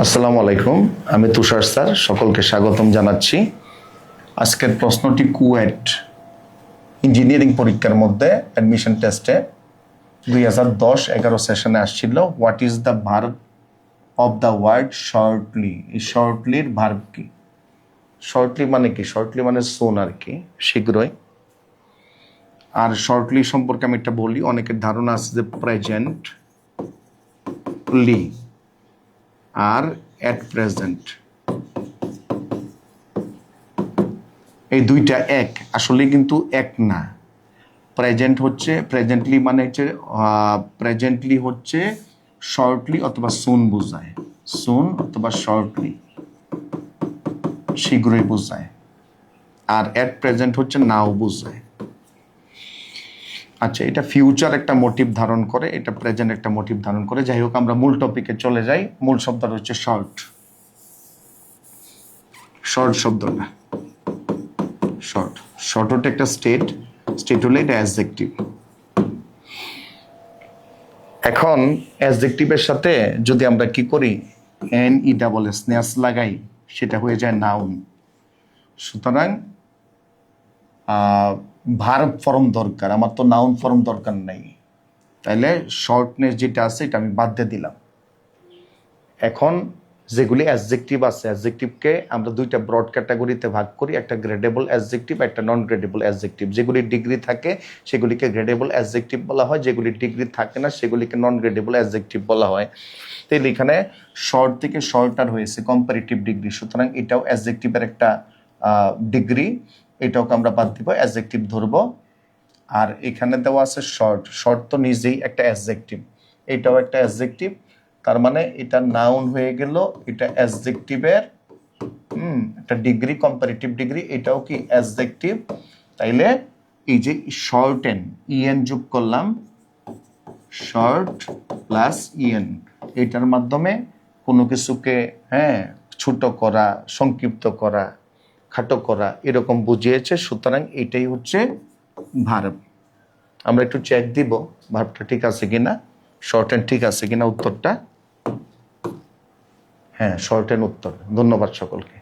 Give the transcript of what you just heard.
আসসালামু আলাইকুম, আমি তুষার স্যার, সকলকে স্বাগতম জানাচ্ছি। আজকের প্রশ্নটি কুয়েট ইঞ্জিনিয়ারিং পরীক্ষার মধ্যে অ্যাডমিশন টেস্টে 2010-11 সেশনে আসছিল। What is the verb of the word shortly? এই শর্টলির ভার্ব কি? শর্টলি মানে কি? শর্টলি মানে সোন আর কি, শীঘ্রই। আর শর্টলি সম্পর্কে আমি একটা বলি, অনেকের ধারণা আছে যে প্রেজেন্টলি আর অ্যাট প্রেজেন্ট, এই দুইটা এক, আসলে কিন্তু এক না। প্রেজেন্টলি মানে হচ্ছে প্রেজেন্টলি হচ্ছে শর্টলি অথবা সুন বোঝায়, সুন অথবা শর্টলি শীঘ্রই বোঝায়। আর অ্যাট প্রেজেন্ট হচ্ছে নাও বোঝায়। আচ্ছা, এটা ফিউচার একটা মোটিভ ধারণ করে, এটা প্রেজেন্ট একটা মোটিভ ধারণ করে। যাই হোক, আমরা মূল টপিকে চলে যাই। মূল শব্দটা হচ্ছে শর্ট। শর্ট শব্দটা শর্ট শর্ট হচ্ছে একটা স্টেট হলে এটা অ্যাডজেক্টিভ। এখন অ্যাডজেক্টিভের সাথে যদি আমরা কি করি, NESS লাগাই, সেটা হয়ে যায় নাউন। সুতরাং ভার্ব ফর্ম দরকার, আমার তো নাউন ফর্ম দরকার নেই, তাইলে শর্টনেস যেটা আছে এটা আমি বাদ দিয়ে দিলাম। এখন যেগুলি অ্যাডজেক্টিভ আছে, অ্যাডজেক্টিভকে আমরা দুইটা ব্রড ক্যাটাগরিতে ভাগ করি, একটা গ্রেডেবল অ্যাডজেক্টিভ, একটা নন গ্রেডেবল অ্যাডজেক্টিভ। যেগুলি ডিগ্রি থাকে সেগুলিকে গ্রেডেবল অ্যাডজেক্টিভ বলা হয়, যেগুলি ডিগ্রি থাকে না সেগুলিকে নন গ্রেডেবল অ্যাডজেক্টিভ বলা হয়। তাহলে এখানে শর্ট থেকে শর্টার হয়েছে কম্পারেটিভ ডিগ্রি, সুতরাং এটাও অ্যাডজেক্টিভের একটা ডিগ্রি, এটাও আমরা বাদ দিব, অ্যাডজেক্টিভ ধরবো। আর এখানে দেওয়া আছে শর্ট তো নিজেই একটা অ্যাডজেক্টিভ, এটাও একটা অ্যাডজেক্টিভ, তার মানে এটা নাউন হয়ে গেল, এটা অ্যাডজেক্টিভের একটা ডিগ্রি, কম্পারেটিভ ডিগ্রি, এটাও কি অ্যাডজেক্টিভ। তাইলে এই যে শর্টেন, যোগ করলাম, শর্ট প্লাস এটার মাধ্যমে কোনো কিছুকে ছোট করা, সংক্ষিপ্ত করা, খাটো করা, এরকম বুঝিয়েছে। সুতরাং এটাই হচ্ছে ভার্ব। আমরা একটু চেক দিব ভার্বটা ঠিক আছে কিনা, শর্ট এন্ড ঠিক আছে কিনা উত্তরটা। হ্যাঁ, শর্ট এন্ড উত্তর। ধন্যবাদ সকলকে।